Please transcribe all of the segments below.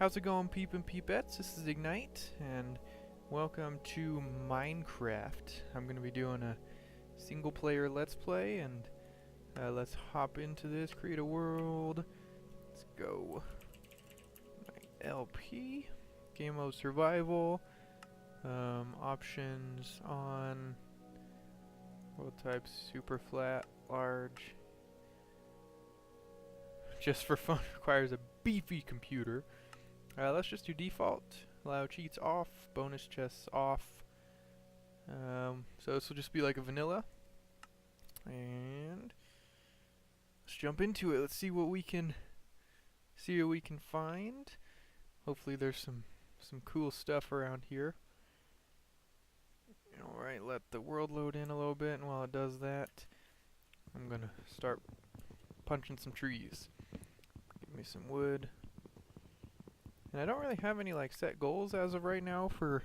How's it going, peep and peepettes? This is xIgnight, and welcome to Minecraft. I'm going to be doing a single player let's play, and let's hop into this, create a world. Let's go. LP, game mode survival, options on, world type super flat, large. Just for fun, requires a beefy computer. Let's just do default. Allow cheats off. Bonus chests off. So this will just be like a vanilla. And let's jump into it. Let's see what we can find. Hopefully there's some cool stuff around here. Alright, let the world load in a little bit, and while it does that, I'm gonna start punching some trees. Give me some wood. And I don't really have any like set goals as of right now for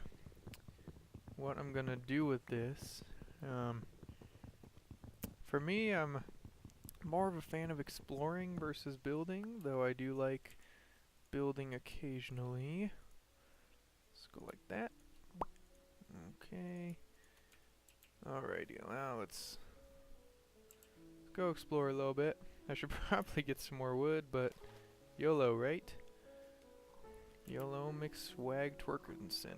what I'm gonna do with this. For me, I'm more of a fan of exploring versus building, though I do like building occasionally. Let's go like that. Okay. Alrighty, now let's go explore a little bit. I should probably get some more wood, but YOLO, right? YOLO McSwag Twerkerson.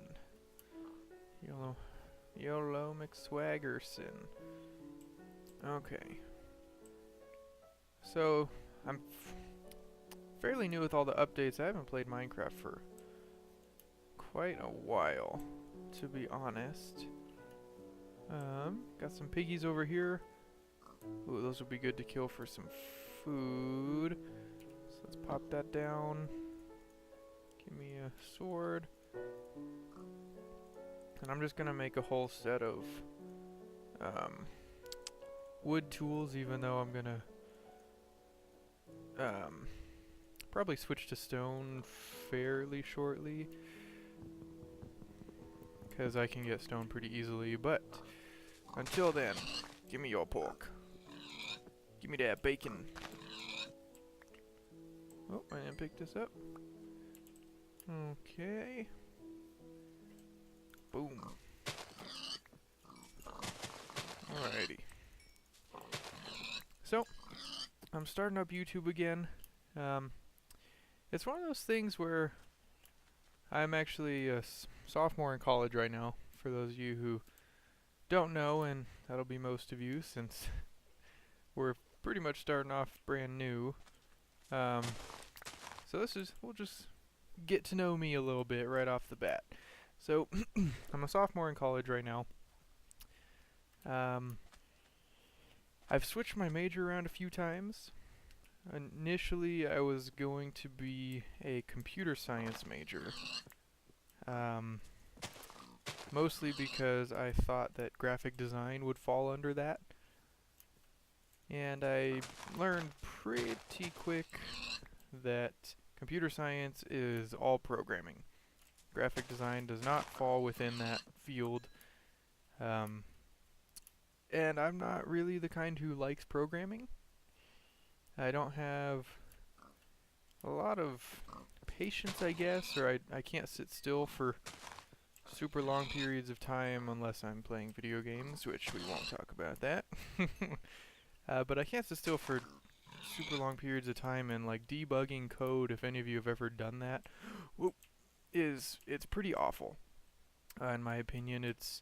YOLO McSwaggerson. Okay. So, I'm fairly new with all the updates. I haven't played Minecraft for quite a while, to be honest. Got some piggies over here. Ooh, those would be good to kill for some food. So let's pop that down. Give me a sword. And I'm just gonna make a whole set of wood tools, even though I'm gonna probably switch to stone fairly shortly, because I can get stone pretty easily. But until then, give me your pork. Give me that bacon. Oh, I didn't pick this up. Okay. Boom. Alrighty. So, I'm starting up YouTube again. It's one of those things where I'm actually a sophomore in college right now, for those of you who don't know, and that'll be most of you since we're pretty much starting off brand new. So we'll just get to know me a little bit right off the bat. So, I'm a sophomore in college right now. I've switched my major around a few times. Initially, I was going to be a computer science major. Mostly because I thought that graphic design would fall under that. And I learned pretty quick that computer science is all programming. Graphic design does not fall within that field. And I'm not really the kind who likes programming. I don't have a lot of patience, I guess, or I can't sit still for super long periods of time unless I'm playing video games, which we won't talk about that. But I can't sit still for super long periods of time, and like debugging code, if any of you have ever done that, it's pretty awful. In my opinion, it's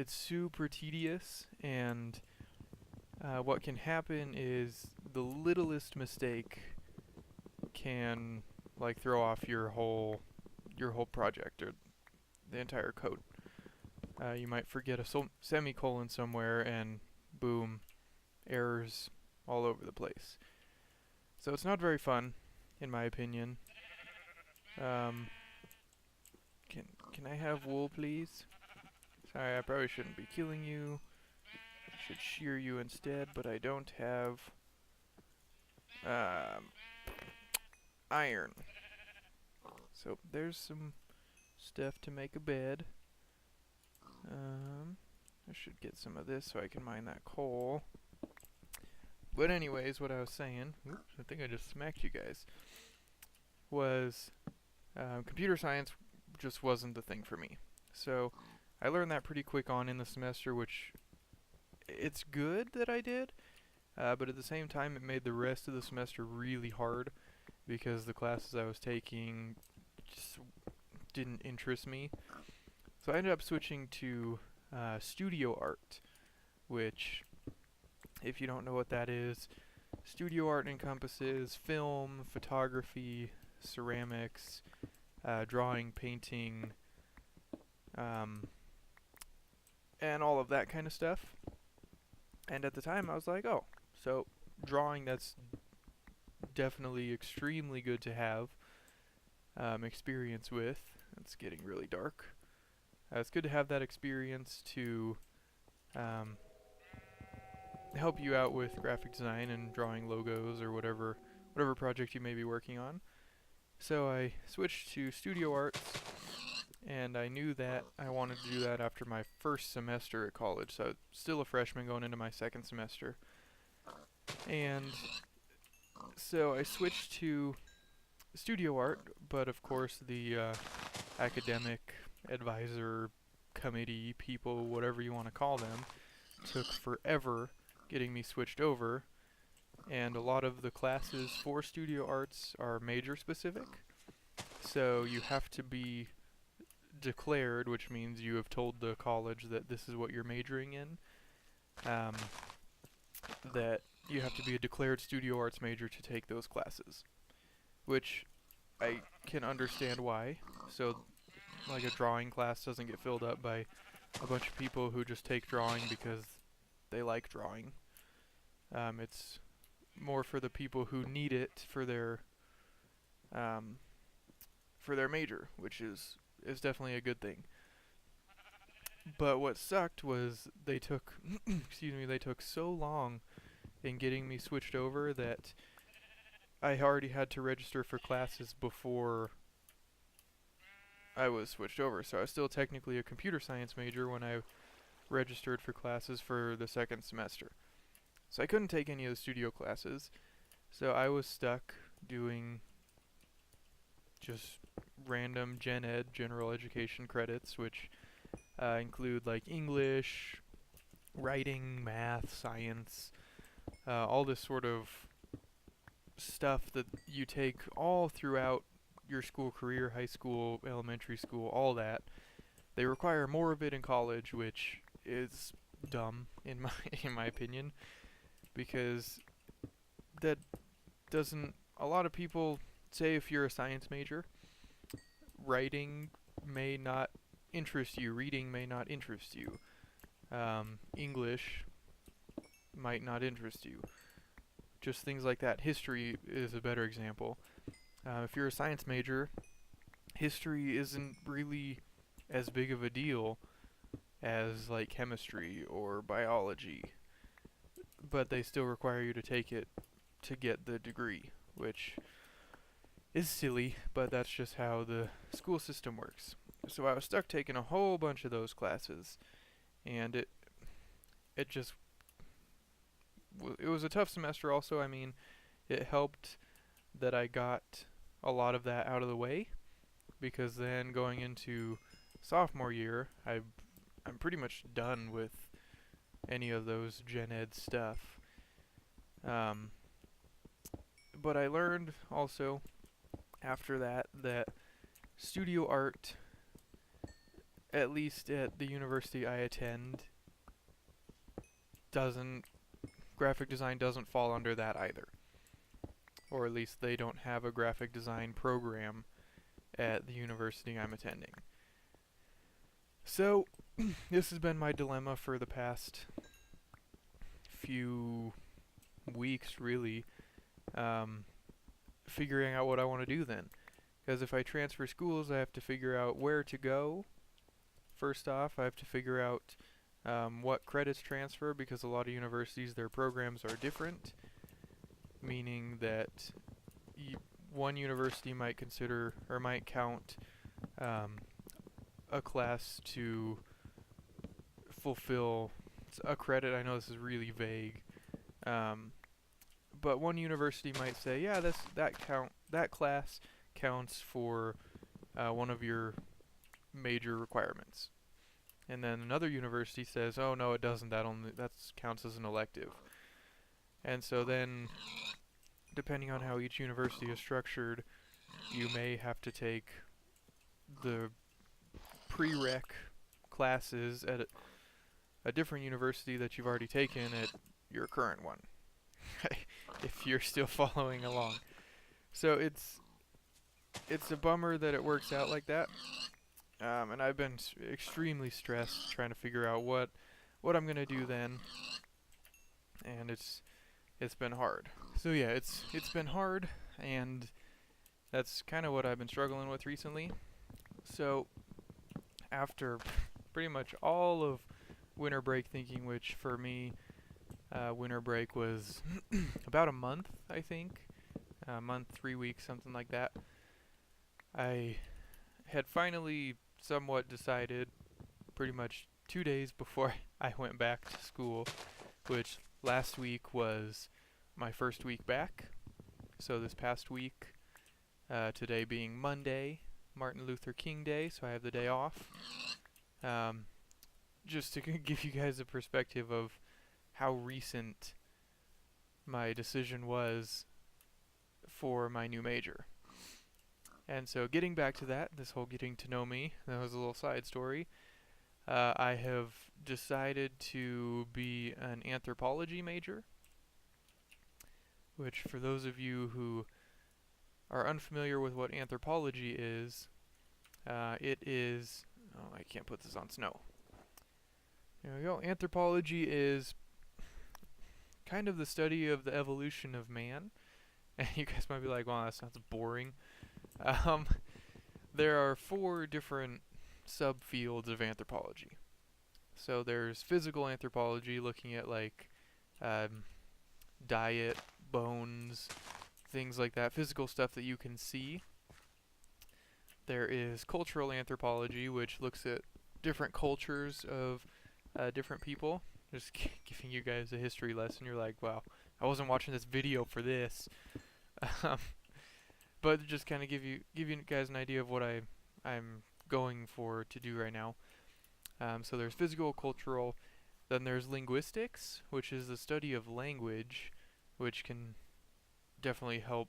super tedious, and what can happen is the littlest mistake can like throw off your whole project or the entire code. You might forget a semicolon somewhere, and boom, errors all over the place. So it's not very fun, in my opinion. Can I have wool, please? Sorry, I probably shouldn't be killing you. I should shear you instead, but I don't have iron. So there's some stuff to make a bed. I should get some of this so I can mine that coal. But anyways, what I was saying, oops, I think I just smacked you guys, was Computer science just wasn't the thing for me. So I learned that pretty quick on in the semester, which it's good that I did, but at the same time it made the rest of the semester really hard because the classes I was taking just didn't interest me. So I ended up switching to studio art, which, if you don't know what that is, studio art encompasses film, photography, ceramics, drawing, painting, um, and all of that kind of stuff. And at the time I was like, oh, so drawing, that's definitely extremely good to have experience with. It's getting really dark. It's good to have that experience to um, help you out with graphic design and drawing logos or whatever project you may be working on. So I switched to studio arts, and I knew that I wanted to do that after my first semester at college. So still a freshman going into my second semester. And so I switched to studio art, but of course the academic advisor committee people, whatever you want to call them, took forever getting me switched over, and a lot of the classes for studio arts are major specific, so you have to be declared, which means you have told the college that this is what you're majoring in, that you have to be a declared studio arts major to take those classes, which I can understand why. So like a drawing class doesn't get filled up by a bunch of people who just take drawing because they like drawing. It's more for the people who need it um, for their major, which is definitely a good thing. But what sucked was they took they took so long in getting me switched over that I already had to register for classes before I was switched over. So I was still technically a computer science major when I registered for classes for the second semester. So I couldn't take any of the studio classes. So I was stuck doing just random gen ed, general education credits, which include like English, writing, math, science, all this sort of stuff that you take all throughout your school career, high school, elementary school, all that. They require more of it in college, which is dumb in my in my opinion, because that doesn't. A lot of people say if you're a science major, writing may not interest you, reading may not interest you, English might not interest you. Just things like that. History is a better example. If you're a science major, history isn't really as big of a deal as like chemistry or biology, but they still require you to take it to get the degree, which is silly, but that's just how the school system works. So I was stuck taking a whole bunch of those classes, and it just it was a tough semester. Also, I mean, it helped that I got a lot of that out of the way, because then going into sophomore year, I'm pretty much done with any of those gen ed stuff. But I learned also after that studio art, at least at the university I attend, graphic design doesn't fall under that either. Or at least they don't have a graphic design program at the university I'm attending. So, this has been my dilemma for the past few weeks, really, figuring out what I want to do then. Because if I transfer schools, I have to figure out where to go. First off, I have to figure out what credits transfer, because a lot of universities, their programs are different, meaning that one university might consider or might count a class to fulfill a credit. I know this is really vague, but one university might say, yeah, that class counts for one of your major requirements. And then another university says, oh no, it doesn't. That counts as an elective. And so then, depending on how each university is structured, you may have to take the prereq classes at a different university that you've already taken at your current one, if you're still following along. So it's a bummer that it works out like that. And I've been extremely stressed trying to figure out what I'm gonna do then, and it's been hard. So yeah, it's been hard, and that's kind of what I've been struggling with recently. So after pretty much all of winter break thinking, which for me, winter break was about a month, I think, a month, 3 weeks, something like that. I had finally somewhat decided pretty much 2 days before I went back to school, which last week was my first week back. So this past week, today being Monday, Martin Luther King Day, so I have the day off. Just to give you guys a perspective of how recent my decision was for my new major. And so getting back to that, this whole getting to know me, that was a little side story. I have decided to be an anthropology major, which for those of you who are unfamiliar with what anthropology is, it is, oh, I can't put this on snow. There we go. Anthropology is kind of the study of the evolution of man. And you guys might be like, wow, that sounds boring. There are 4 different subfields of anthropology. So there's physical anthropology, looking at like diet, bones, things like that, physical stuff that you can see. There is cultural anthropology, which looks at different cultures of different people. Just giving you guys a history lesson. You're like, wow, I wasn't watching this video for this. But just kind of give you guys an idea of what I'm going for to do right now. So there's physical, cultural, then there's linguistics, which is the study of language, which can definitely help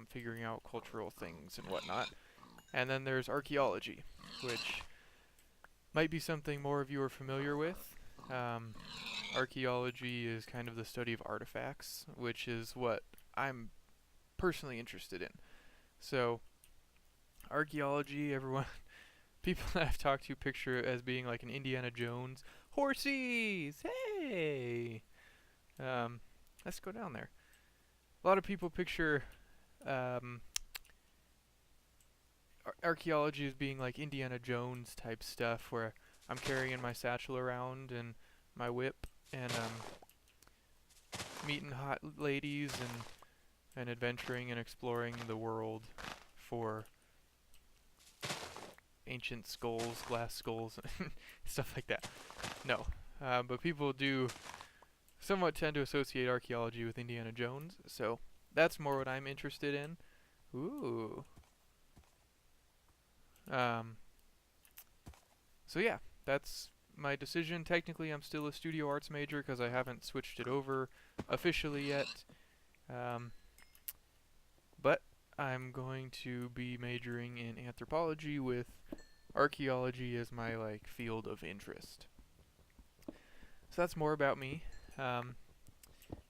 figuring out cultural things and whatnot. And then there's archaeology, which might be something more of you are familiar with. Archaeology is kind of the study of artifacts, which is what I'm personally interested in. So archaeology, everyone, people that I've talked to picture it as being like an Indiana Jones. Horsies! Hey! Let's go down there. A lot of people picture archaeology as being like Indiana Jones type stuff, where I'm carrying my satchel around and my whip and meeting hot ladies and adventuring and exploring the world for ancient skulls, glass skulls, stuff like that. No, but people do somewhat tend to associate archaeology with Indiana Jones, so that's more what I'm interested in. Ooh. So yeah, that's my decision. Technically, I'm still a studio arts major because I haven't switched it over officially yet. But I'm going to be majoring in anthropology with archaeology as my like field of interest. So that's more about me.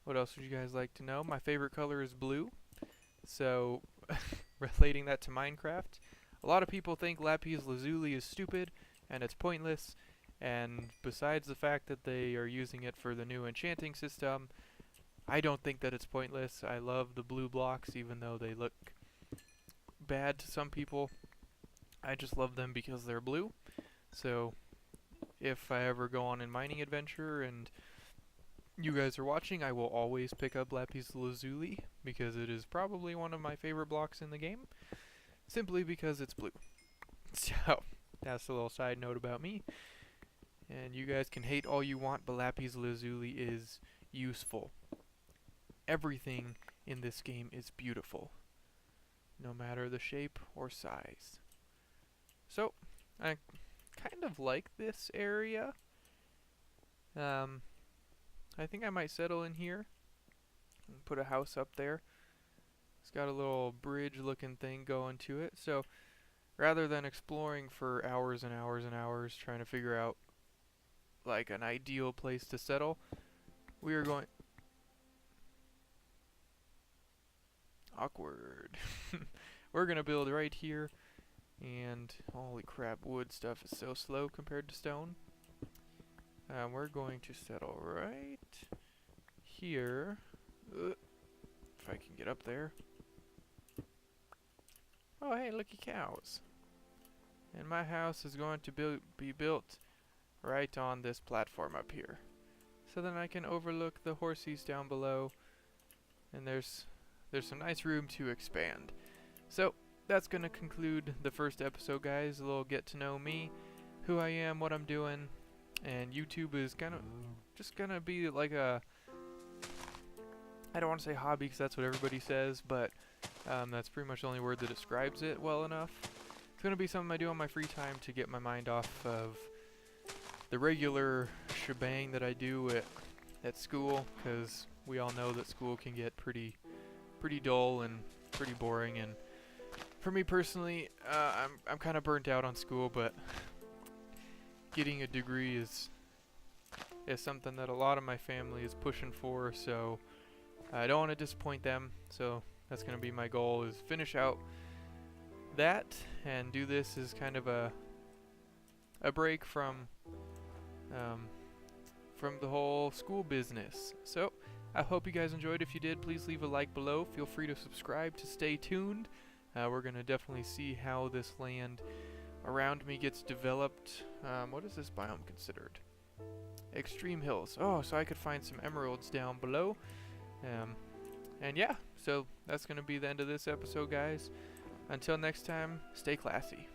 What else would you guys like to know? My favorite color is blue. So relating that to Minecraft, a lot of people think lapis lazuli is stupid and it's pointless, and besides the fact that they are using it for the new enchanting system, I don't think that it's pointless. I love the blue blocks, even though they look bad to some people. I just love them because they're blue. So if I ever go on a mining adventure and you guys are watching, I will always pick up lapis lazuli because it is probably one of my favorite blocks in the game, simply because it's blue. So that's a little side note about me. And you guys can hate all you want, but lapis lazuli is useful. Everything in this game is beautiful. no matter the shape or size. So, I kind of like this area. I think I might settle in here and put a house up there. It's got a little bridge looking thing going to it, so rather than exploring for hours and hours and hours trying to figure out like an ideal place to settle, we are going awkward. We're gonna build right here, and holy crap, wood stuff is so slow compared to stone. We're going to settle right here. If I can get up there. Oh hey, looky cows. And my house is going to be built right on this platform up here. So then I can overlook the horsies down below, and there's some nice room to expand. So that's going to conclude the first episode, guys. A little get to know me, who I am, what I'm doing, and YouTube is just gonna be like a, I don't want to say hobby because that's what everybody says, but that's pretty much the only word that describes it well enough. It's gonna be something I do on my free time to get my mind off of the regular shebang that I do at school, because we all know that school can get pretty dull and pretty boring. And for me personally, I'm kind of burnt out on school, but getting a degree is something that a lot of my family is pushing for, so I don't want to disappoint them. So that's going to be my goal, is finish out that and do this as kind of a break from the whole school business. So I hope you guys enjoyed. If you did, please leave a like below. Feel free to subscribe to stay tuned. We're going to definitely see how this land around me gets developed. What is this biome considered? Extreme hills. Oh, so I could find some emeralds down below. And yeah, so that's going to be the end of this episode, guys. Until next time, stay classy.